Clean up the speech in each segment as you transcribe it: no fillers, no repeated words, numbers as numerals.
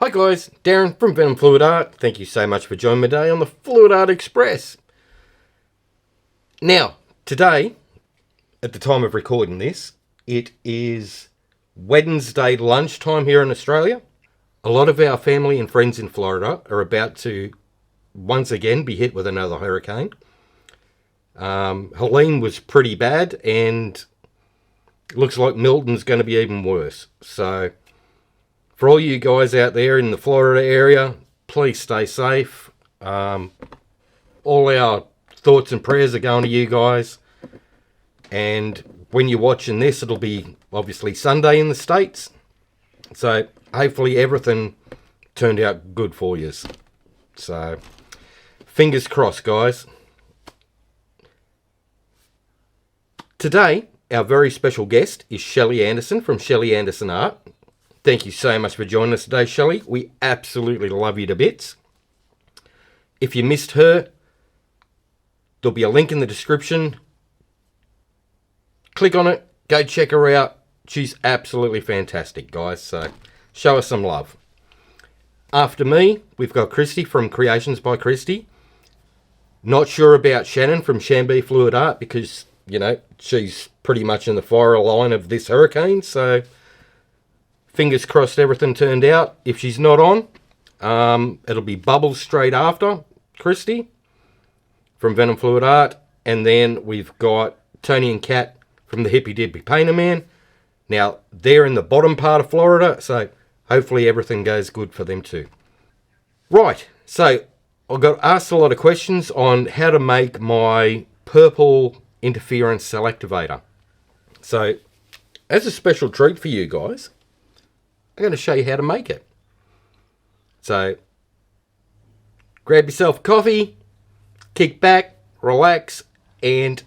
Hi guys, Darren from venomfluidart. Thank you so much for joining me today on the Fluidart Express. Now, today, at the time of recording this, it is Wednesday lunchtime here in Australia. A lot of our family and friends in Florida are about to once again be hit with another hurricane. Helene was pretty bad and looks like Milton's going to be even worse. So for all you guys out there in the Florida area, please stay safe. All our thoughts and prayers are going to you guys. And when you're watching this, it'll be obviously Sunday in the States. So hopefully everything turned out good for you. So fingers crossed, guys. Today, our very special guest is Shelli Anderson from Shelli Anderson Art. Thank you so much for joining us today, Shelli. We absolutely love you to bits. If you missed her, there'll be a link in the description. Click on it, go check her out. She's absolutely fantastic, guys, so show us some love. After me, we've got Kristey from Creations by Kristey. Not sure about Shannon from ShanB Fluid Art because, you know, she's pretty much in the fire line of this hurricane, so fingers crossed everything turned out. If she's not on, it'll be Bubbles straight after Kristey from Venom Fluid Art. And then we've got Tony and Kat from the Hippy Dippy Painter Man. Now, they're in the bottom part of Florida, so hopefully everything goes good for them too. Right, so I got asked a lot of questions on how to make my purple interference cell activator. So, as a special treat for you guys, I'm going to show you how to make it. So, grab yourself a coffee, kick back, relax, and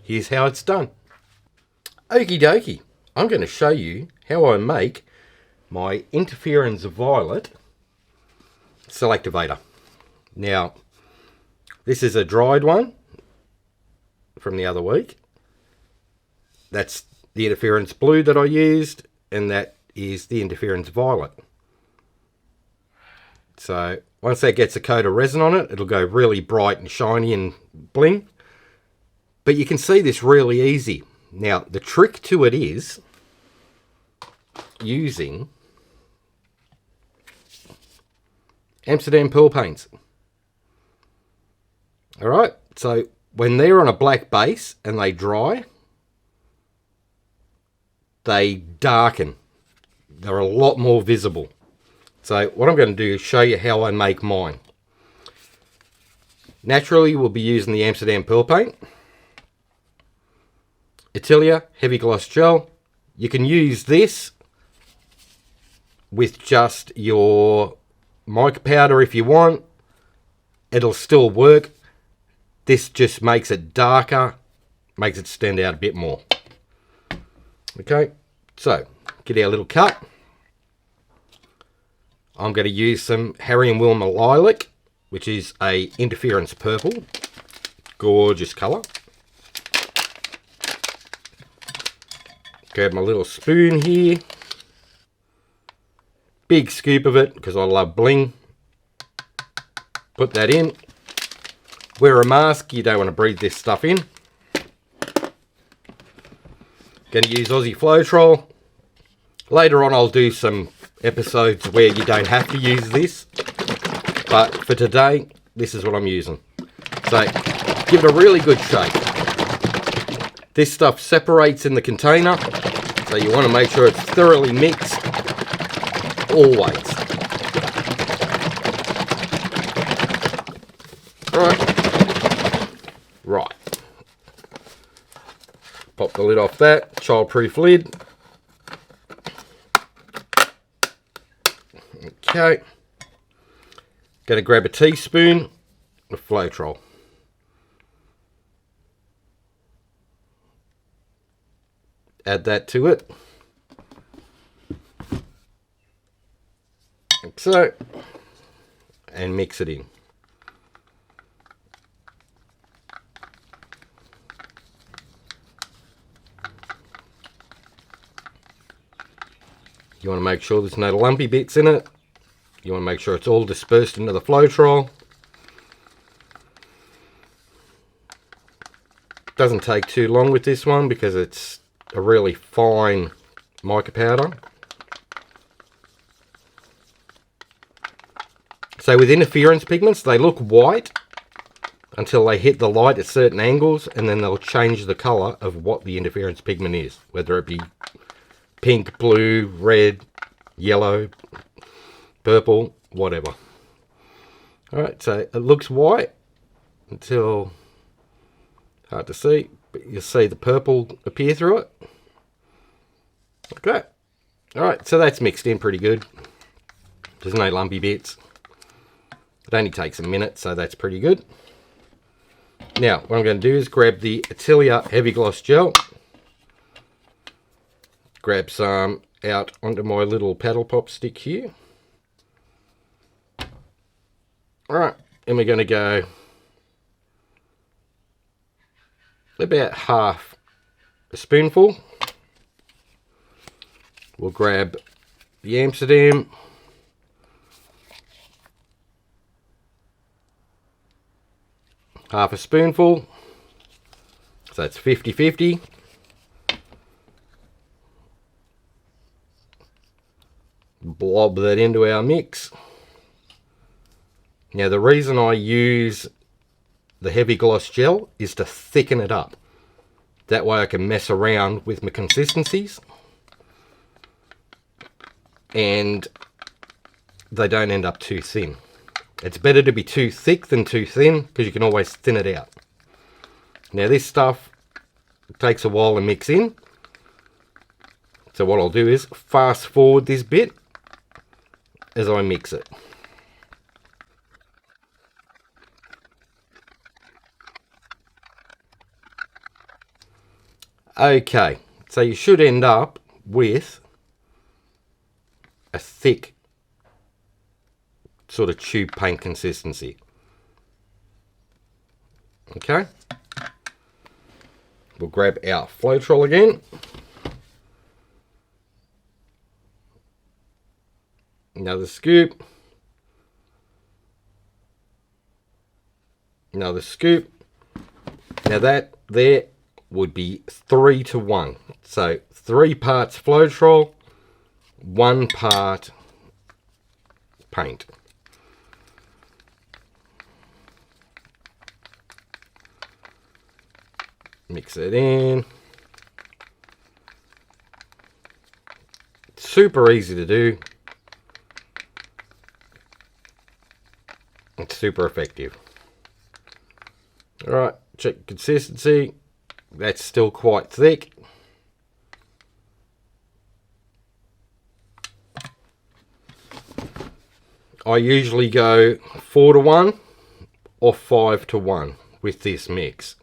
here's how it's done. Okie dokie, I'm going to show you how I make my interference violet cell activator. Now, this is a dried one from the other week. That's the interference blue that I used, and that is the interference violet. So once that gets a coat of resin on it, it'll go really bright and shiny and bling. But you can see this really easy. Now the trick to it is using Amsterdam pearl paints. Alright, so when they're on a black base and they dry, they darken. They're a lot more visible. So what I'm going to do is show you how I make mine. Naturally, we'll be using the Amsterdam pearl paint. Atelier heavy gloss gel. You can use this with just your mica powder if you want. It'll still work. This just makes it darker, makes it stand out a bit more. Okay, so get our little cup. I'm going to use some Harry and Wilma Lilac, which is a interference purple. Gorgeous colour. Grab my little spoon here. Big scoop of it because I love bling. Put that in. Wear a mask, you don't want to breathe this stuff in. Going to use Aussie Floetrol. Later on I'll do some episodes where you don't have to use this. But for today, this is what I'm using. So, give it a really good shake. This stuff separates in the container. So you want to make sure it's thoroughly mixed. Always. Right. Pop the lid off that. Childproof lid. Okay. Going to grab a teaspoon of Floetrol. Add that to it. Like so. And mix it in. You want to make sure there's no lumpy bits in it. You want to make sure it's all dispersed into the Floetrol. Doesn't take too long with this one because it's a really fine mica powder. So with interference pigments, they look white until they hit the light at certain angles, and then they'll change the colour of what the interference pigment is, whether it be pink, blue, red, yellow, purple, whatever. Alright, so it looks white until, hard to see, but you'll see the purple appear through it. Okay. Alright, so that's mixed in pretty good. There's no lumpy bits. It only takes a minute, so that's pretty good. Now, what I'm going to do is grab the Atelier Heavy Gloss Gel. Grab some out onto my little paddle pop stick here. Alright, and we're going to go about half a spoonful. We'll grab the Amsterdam. Half a spoonful. So that's 50-50. Blob that into our mix. Now the reason I use the heavy gloss gel is to thicken it up. That way I can mess around with my consistencies. And they don't end up too thin. It's better to be too thick than too thin, because you can always thin it out. Now this stuff takes a while to mix in. So what I'll do is fast forward this bit as I mix it. Okay, so you should end up with a thick sort of tube paint consistency. Okay, we'll grab our Floetrol again. Another scoop. Another scoop. Now that there would be 3 to 1. So 3 parts Floetrol, 1 part paint. Mix it in. Super easy to do. It's super effective. Alright, check consistency. That's still quite thick. I usually go 4 to 1 or 5 to 1 with this mix,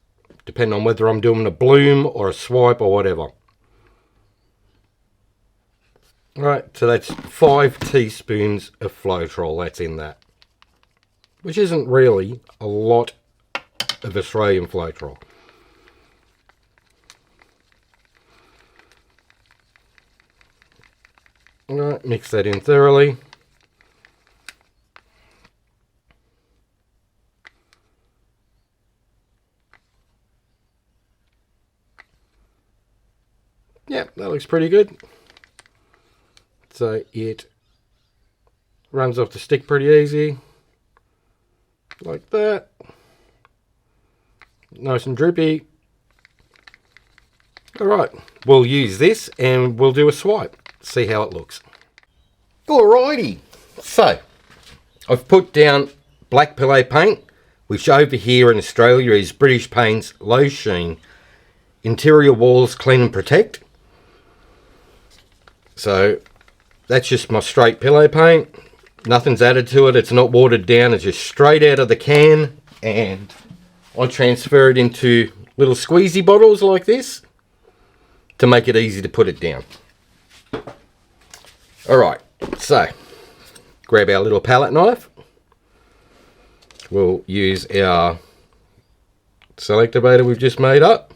depending on whether I'm doing a bloom or a swipe or whatever. Alright, so that's 5 teaspoons of Floetrol that's in that, which isn't really a lot of Australian Floetrol. Alright, mix that in thoroughly. Yeah, that looks pretty good. So it runs off the stick pretty easy. Like that. Nice and drippy. Alright, we'll use this and we'll do a swipe. See how it looks. Alrighty, so I've put down black pillow paint, which over here in Australia is British Paint's Low Sheen Interior Walls Clean and Protect. So that's just my straight pillow paint. Nothing's added to it. It's not watered down. It's just straight out of the can, and I transfer it into little squeezy bottles like this to make it easy to put it down. Alright, so grab our little palette knife. We'll use our Activator we've just made up.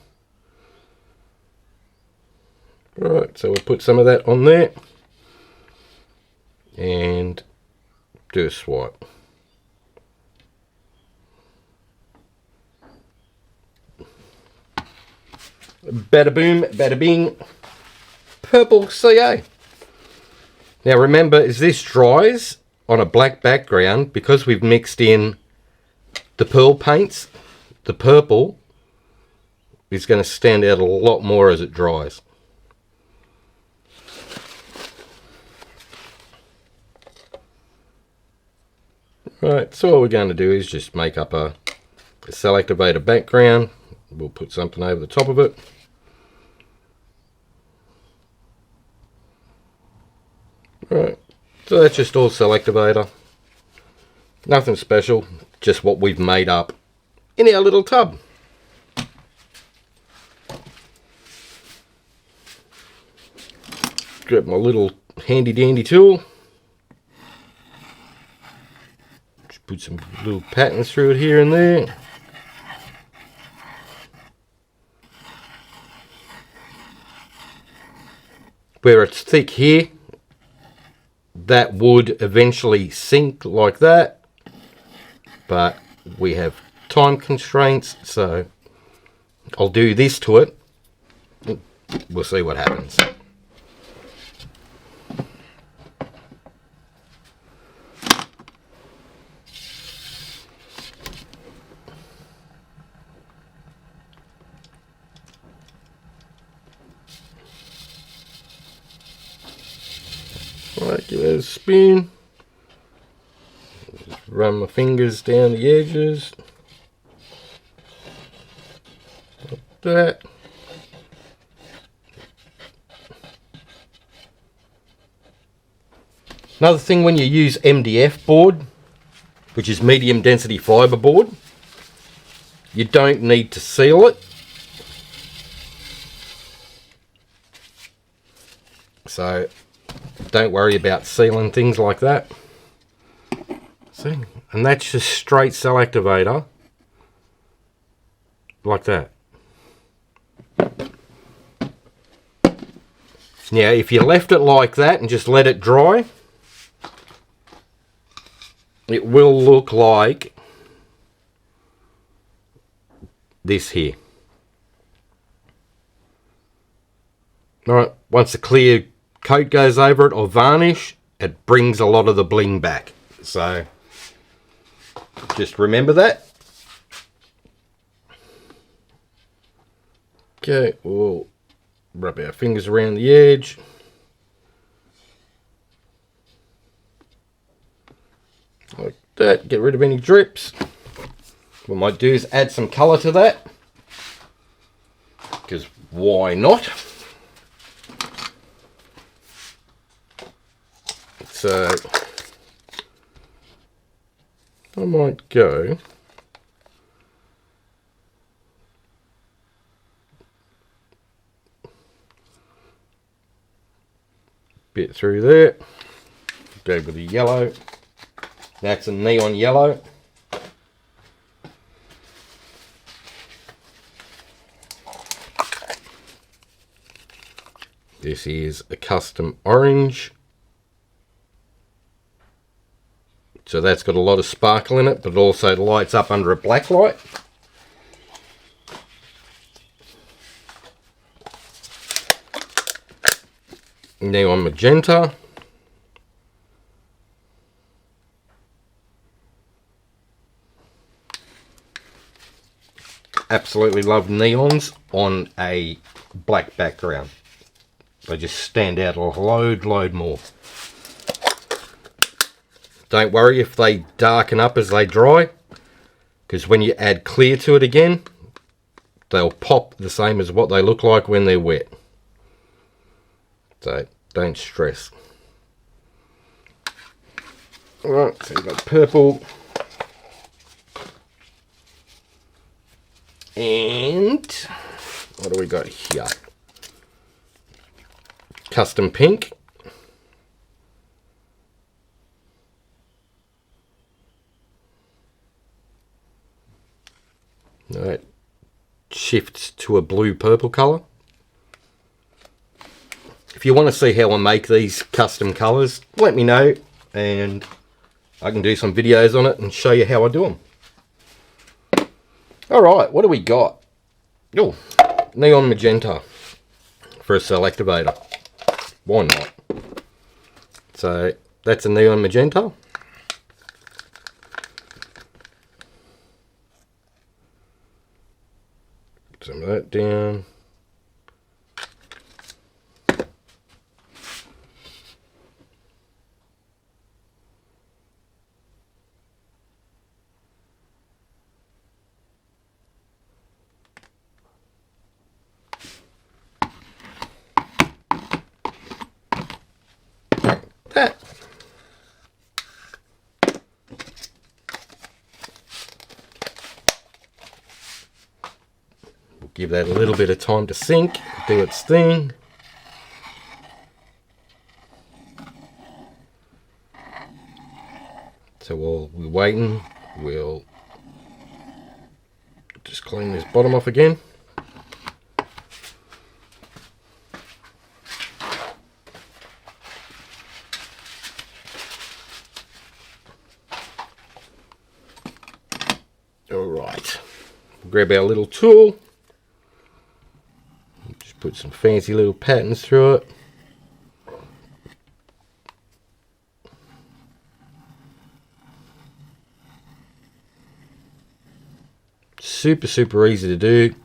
Right, so we'll put some of that on there and do a swipe. Bada boom, bada bing. Purple CA. Now remember, as this dries on a black background, because we've mixed in the pearl paints, the purple is going to stand out a lot more as it dries. Right, so all we're going to do is just make up a cell activator background. We'll put something over the top of it. Right, so that's just all cell activator. Nothing special, just what we've made up in our little tub. Grab my little handy dandy tool. Just put some little patterns through it here and there. Where it's thick here, that would eventually sink like that, but we have time constraints, so I'll do this to it. We'll see what happens. Right, give it a spin. Just run my fingers down the edges. Like that. Another thing, when you use MDF board, which is medium density fibre board, you don't need to seal it. So don't worry about sealing things like that. See? And that's just straight cell activator. Like that. Now, if you left it like that and just let it dry, it will look like this here. Alright, once the clear coat goes over it or varnish, it brings a lot of the bling back. So just remember that. Okay, we'll rub our fingers around the edge. Like that, get rid of any drips. What I might do is add some colour to that, because why not? So I might go bit through there, go with the yellow. That's a neon yellow. This is a custom orange. So that's got a lot of sparkle in it, but it also lights up under a black light. Neon magenta. Absolutely love neons on a black background. They just stand out a load more. Don't worry if they darken up as they dry, because when you add clear to it again, they'll pop the same as what they look like when they're wet. So don't stress. Alright, so you've got purple. And what do we got here? Custom pink. It shifts to a blue purple colour. If you want to see how I make these custom colours, let me know and I can do some videos on it and show you how I do them. Alright, what do we got? Oh, neon magenta for a Activator. Why not? So that's a neon magenta. Put some of that down. That. We'll give that a little bit of time to sink, do its thing. So while we're waiting, we'll just clean this bottom off again. Alright, grab our little tool, just put some fancy little patterns through it. Super easy to do.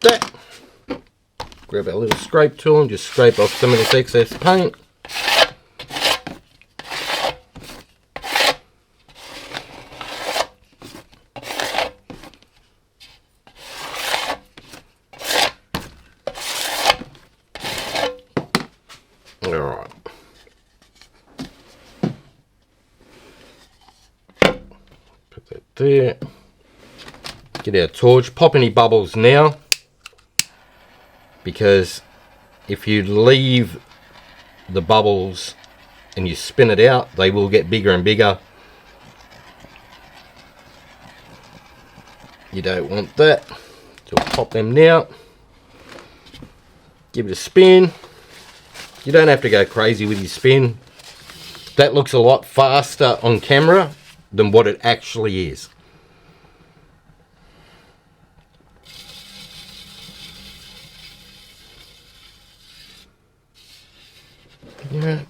That. Grab our little scrape tool and just scrape off some of this excess paint. Alright. Put that there. Get our torch. Pop any bubbles now, because if you leave the bubbles and you spin it out, they will get bigger and bigger. You don't want that. So pop them now. Give it a spin. You don't have to go crazy with your spin. That looks a lot faster on camera than what it actually is. Yeah.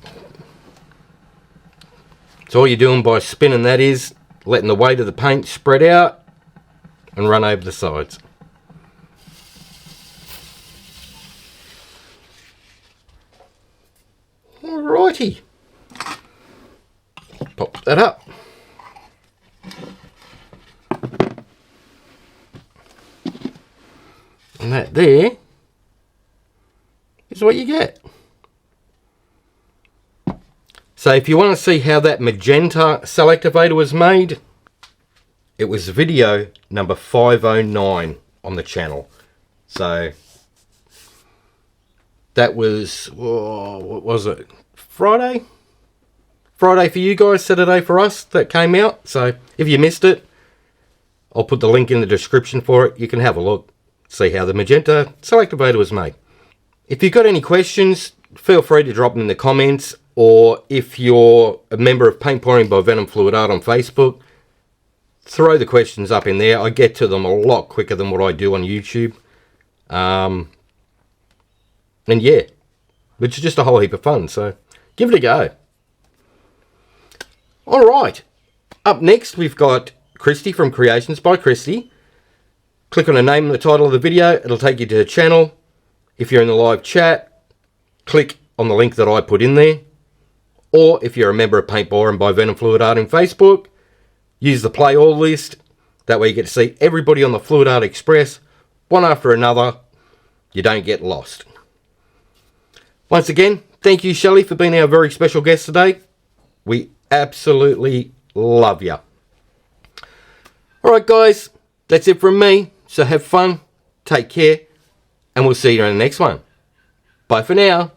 So all you're doing by spinning that is letting the weight of the paint spread out and run over the sides. Alrighty. Pop that up. And that there is what you get. So if you want to see how that magenta cell activator was made, it was video number 509 on the channel. So that was, what was it? Friday? Friday for you guys, Saturday for us, that came out. So if you missed it, I'll put the link in the description for it. You can have a look, see how the magenta cell activator was made. If you've got any questions, feel free to drop them in the comments, or if you're a member of Paint Pouring by venomfluidart on Facebook, throw the questions up in there. I get to them a lot quicker than what I do on YouTube. And yeah, which is just a whole heap of fun, so give it a go. Alright, up next we've got Kristey from Creations by Kristey. Click on the name and the title of the video, it'll take you to the channel. If you're in the live chat, click on the link that I put in there. Or if you're a member of Paint Pouring by venomfluidart on Facebook, use the play all list. That way you get to see everybody on the Fluid Art Express, one after another. You don't get lost. Once again, thank you, Shelli, for being our very special guest today. We absolutely love you. Alright guys, that's it from me. So have fun, take care, and we'll see you in the next one. Bye for now.